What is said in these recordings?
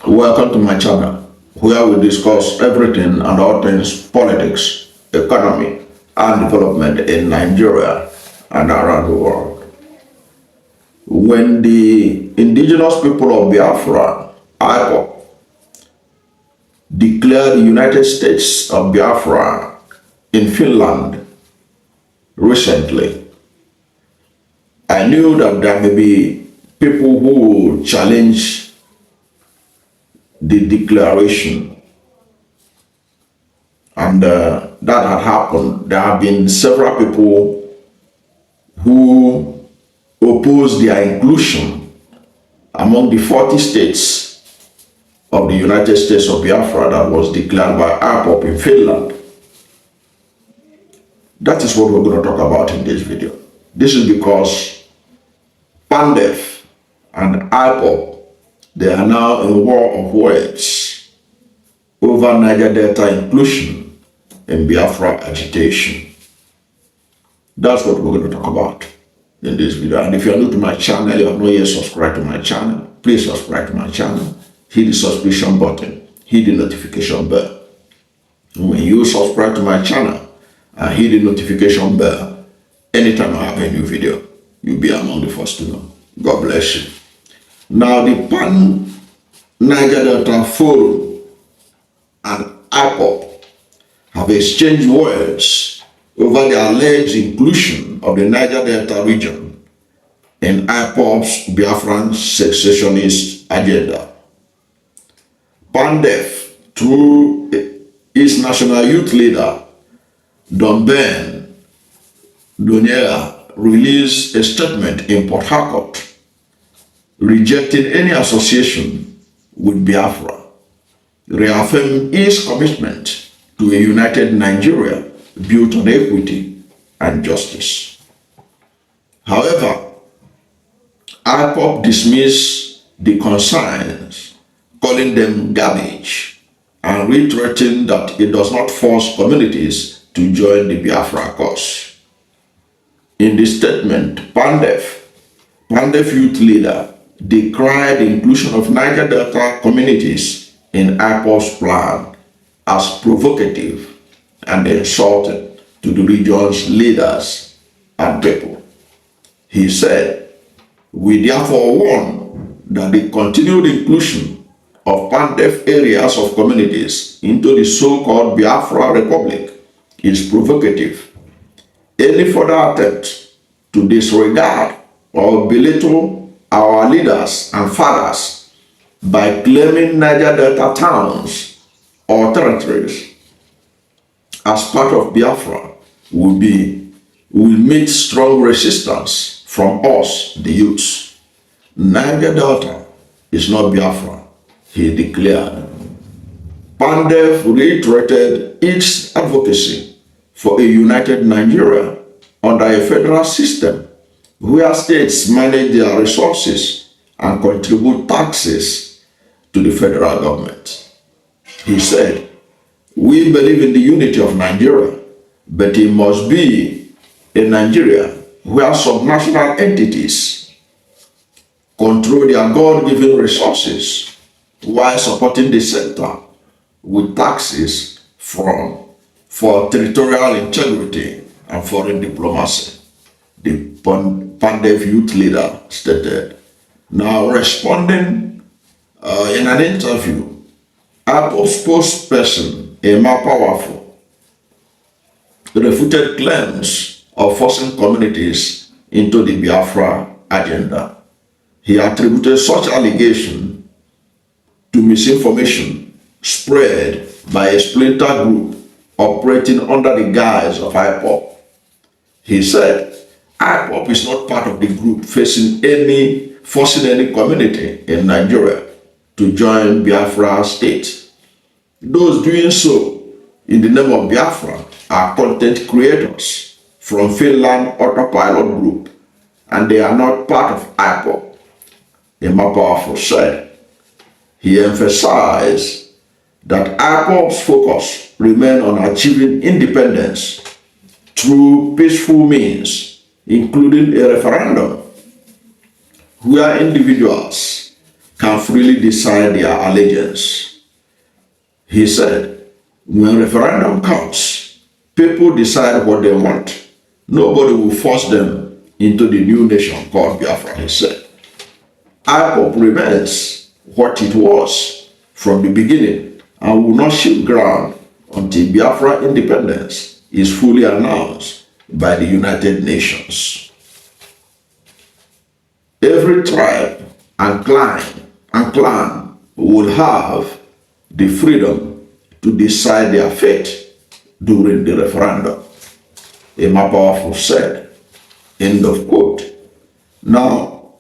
Welcome to my channel, where we discuss everything and all things politics, economy, and development in Nigeria and around the world. When the Indigenous People of Biafra, IPOB, declared the United States of Biafra in Finland recently, I knew that there may be people who would challenge the declaration, and that had happened. There have been several people who opposed their inclusion among the 40 states of the United States of Biafra that was declared by IPOB in Finland. That is what we're going to talk about in this video. This is because PANDEF and IPOB, they are now in war of words over Niger Delta inclusion in Biafra agitation. That's what we're going to talk about in this video. And if you are new to my channel, you have not yet subscribed to my channel, please subscribe to my channel, hit the subscription button, hit the notification bell. When you subscribe to my channel and hit the notification bell, anytime I have a new video, you'll be among the first to know. God bless you. Now, the Niger Delta Forum and IPOB have exchanged words over the alleged inclusion of the Niger Delta region in IPOB's Biafran secessionist agenda. PANDEF, through its national youth leader, Don Ben Doniera, released a statement in Port Harcourt rejecting any association with Biafra, reaffirming its commitment to a united Nigeria built on equity and justice. However, IPOB dismissed the concerns, calling them garbage, and reiterating that it does not force communities to join the Biafra cause. In the statement, PANDEF youth leader decried the inclusion of Niger Delta communities in IPOB's plan as provocative and insulting to the region's leaders and people. He said, "We therefore warn that the continued inclusion of PANDEF areas of communities into the so-called Biafra Republic is provocative. Any further attempt to disregard or belittle our leaders and fathers by claiming Niger Delta towns or territories as part of Biafra will meet strong resistance from us, the youths. Niger Delta is not Biafra," he declared. PANDEF reiterated its advocacy for a united Nigeria under a federal system where states manage their resources and contribute taxes to the federal government. He said, "We believe in the unity of Nigeria, but it must be a Nigeria where subnational entities control their God-given resources while supporting the center with taxes for territorial integrity and foreign diplomacy," the PANDEF youth leader stated. Now, responding in an interview, IPOB spokesperson Emma Powerful refuted claims of forcing communities into the Biafra agenda. He attributed such allegation to misinformation spread by a splinter group operating under the guise of IPOB. He said, IPOB is not part of the group forcing any community in Nigeria to join Biafra state. Those doing so in the name of Biafra are content creators from Finland Autopilot Group, and they are not part of IPOB, Emma Powerful said. He emphasized that IPOB's focus remains on achieving independence through peaceful means, including a referendum where individuals can freely decide their allegiance. He said, when referendum comes, people decide what they want. Nobody will force them into the new nation called Biafra, he said. IPOB remains what it was from the beginning and will not shift ground until Biafra independence is fully announced by the United Nations. Every tribe and clan will have the freedom to decide their fate during the referendum. Emma Powerful said, end of quote. Now,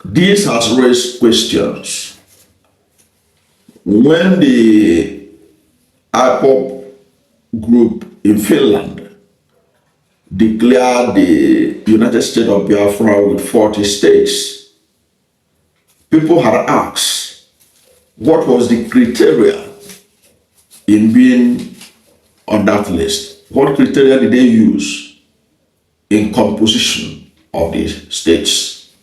this has raised questions. When the IPOB group in Finland declared the United States of Biafra with 40 states, people had asked, what was the criteria in being on that list? What criteria did they use in composition of the states?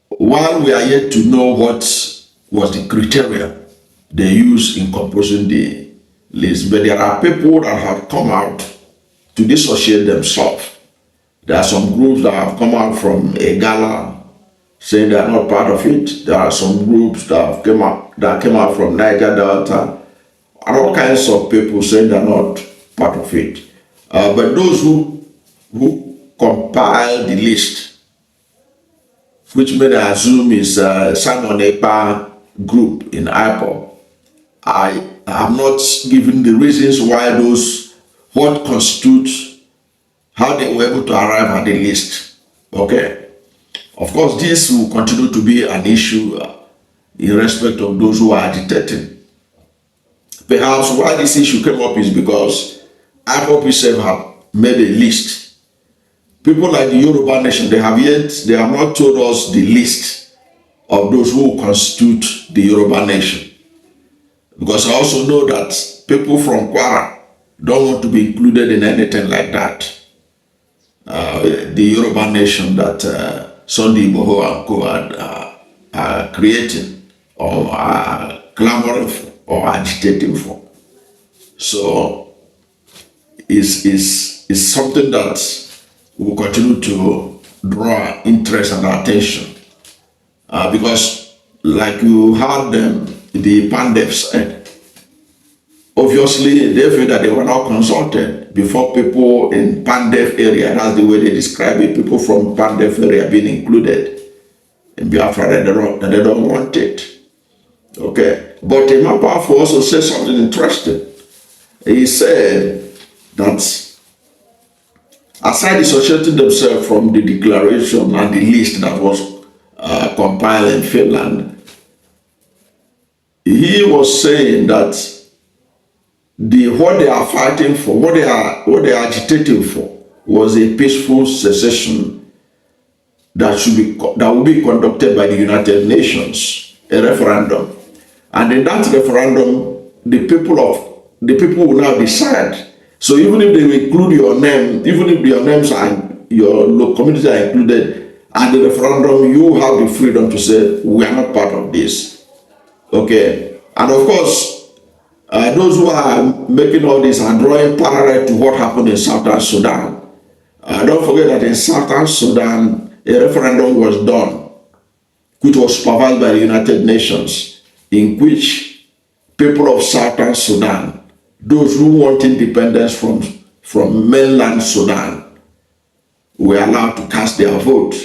While we are yet to know what was the criteria they used in composing the list, but there are people that have come out to dissociate themselves. There are some groups that have come out from a gala saying they are not part of it. There are some groups that came out from Niger Delta, and all kinds of people saying they are not part of it. But those who compiled the list, which many assume is Simon Ekpa group in IPOB, I have not given the reasons why what constitutes, how they were able to arrive at the list. Okay. Of course, this will continue to be an issue in respect of those who are agitating. Perhaps why this issue came up is because IPOB itself have made a list. People like the Yoruba nation, they have not told us the list of those who constitute the Yoruba nation. Because I also know that people from Kwara don't want to be included in anything like that. The Yoruba nation that Sunday Igboho and Co are creating or are clamoring for or agitating for. So it's something that will continue to draw interest and attention. Because like you heard them, the PANDEF said, obviously they feel that they were not consulted before people in PANDEF area, that's the way they describe it, people from PANDEF area being included in Biafra, that they don't want it. Okay, but Emma Powerful also said something interesting. He said that aside dissociating themselves from the declaration and the list that was compiled in Finland, he was saying that what they are fighting for, what they are agitating for, was a peaceful secession that will be conducted by the United Nations, a referendum. And in that referendum, the people will now decide. So even if they include your name, even if your names and your community are included at the referendum, you have the freedom to say, we are not part of this. Okay? And of course, those who are making all this are drawing parallel to what happened in Southern Sudan. Don't forget that in Southern Sudan, a referendum was done, which was supervised by the United Nations, in which people of Southern Sudan, those who want independence from mainland Sudan, were allowed to cast their vote.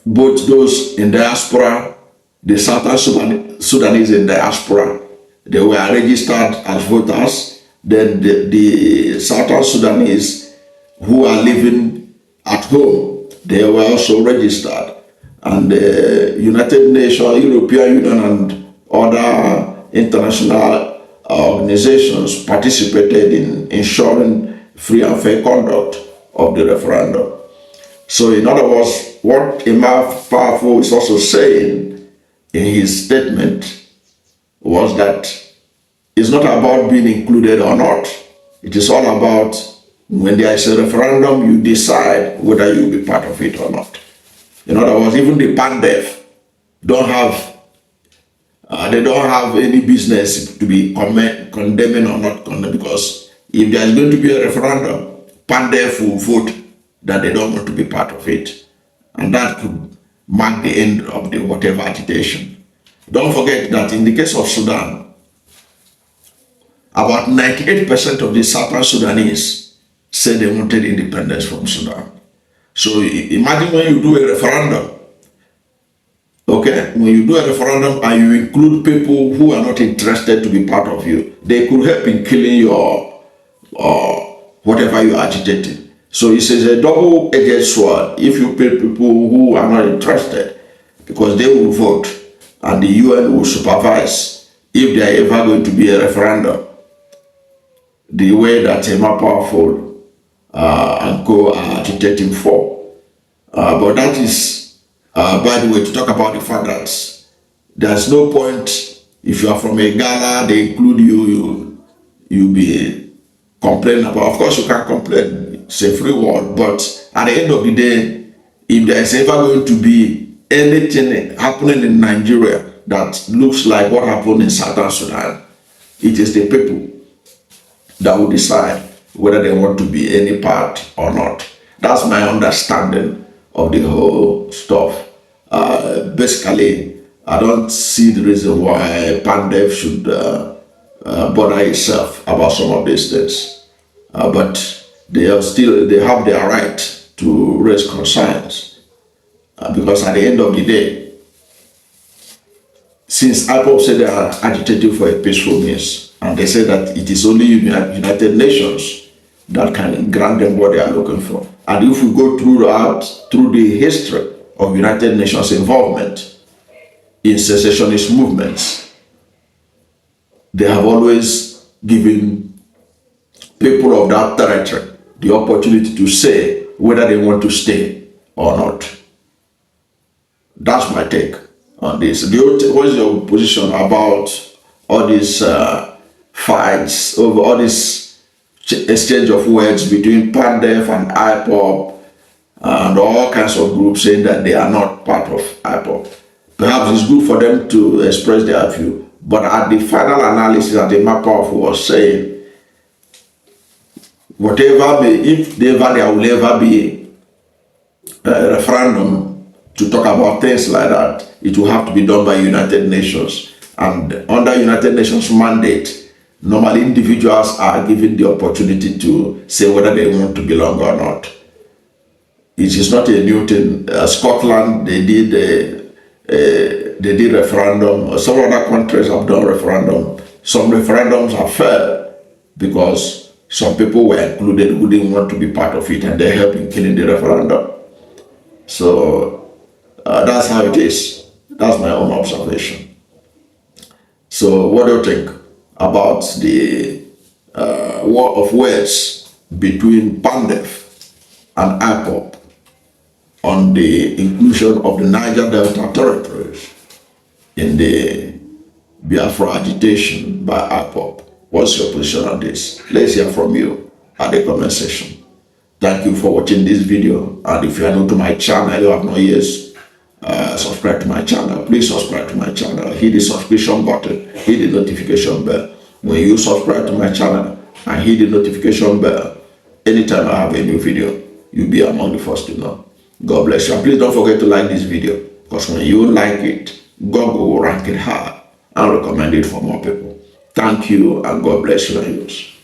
Both those in diaspora, the Southern Sudanese in diaspora, they were registered as voters. Then the Southern Sudanese who are living at home, they were also registered. And the United Nations, European Union, and other international organizations participated in ensuring free and fair conduct of the referendum. So in other words, what Emma Powerful is also saying in his statement was that it's not about being included or not. It is all about when there is a referendum, you decide whether you'll be part of it or not. In other words, even the PANDEF don't have, they don't have any business to be condemning or not condemning, because if there is going to be a referendum, PANDEF will vote that they don't want to be part of it. And that could mark the end of the whatever agitation. Don't forget that in the case of Sudan, about 98% of the Southern Sudanese said they wanted independence from Sudan. So imagine when you do a referendum, okay, when you do a referendum and you include people who are not interested to be part of you, they could help in killing your, whatever you are agitating. So it says a double-edged sword if you pay people who are not interested, because they will vote and the UN will supervise if there are ever going to be a referendum, the way that a more powerful and co are agitating for. But that is, by the way, to talk about the fact that there's no point if you are from a Ghana, they include you be complaining about. Of course, you can't complain. It's a free world. But at the end of the day, if there is ever going to be anything happening in Nigeria that looks like what happened in Southern Sudan, it is the people that will decide whether they want to be any part or not. That's my understanding of the whole stuff. Basically, I don't see the reason why PANDEF should bother itself about some of these things. But they have their right to raise concerns. Because at the end of the day, since IPOB said they are agitating for a peaceful means, and they say that it is only United Nations that can grant them what they are looking for. And if we go through the history of United Nations involvement in secessionist movements, they have always given people of that territory the opportunity to say whether they want to stay or not. That's my take on this. What is your position about all these fights over all this exchange of words between PANDEF and IPOB and all kinds of groups saying that they are not part of IPOB? Perhaps it's good for them to express their view, but at the final analysis that the Mapaf was saying, whatever may, if there will ever be a referendum to talk about things like that, it will have to be done by United Nations. And under United Nations mandate, normally individuals are given the opportunity to say whether they want to belong or not. It is not a new thing. Scotland, they did referendum. Some other countries have done referendum. Some referendums have failed because some people were included who didn't want to be part of it, and they helped in killing the referendum. So that's how it is. That's my own observation. So what do you think about the war of words between PANDEF and IPOB on the inclusion of the Niger Delta territories in the Biafra agitation by IPOB? What's your position on this? Let's hear from you at the comment section. Thank you for watching this video. And if you are new to my channel, you have not yet subscribe to my channel, please subscribe to my channel. Hit the subscription button, hit the notification bell. When you subscribe to my channel and hit the notification bell, anytime I have a new video, you'll be among the first to know. God bless you. And please don't forget to like this video, because when you like it, God will rank it high and recommend it for more people. Thank you, and God bless you and yours.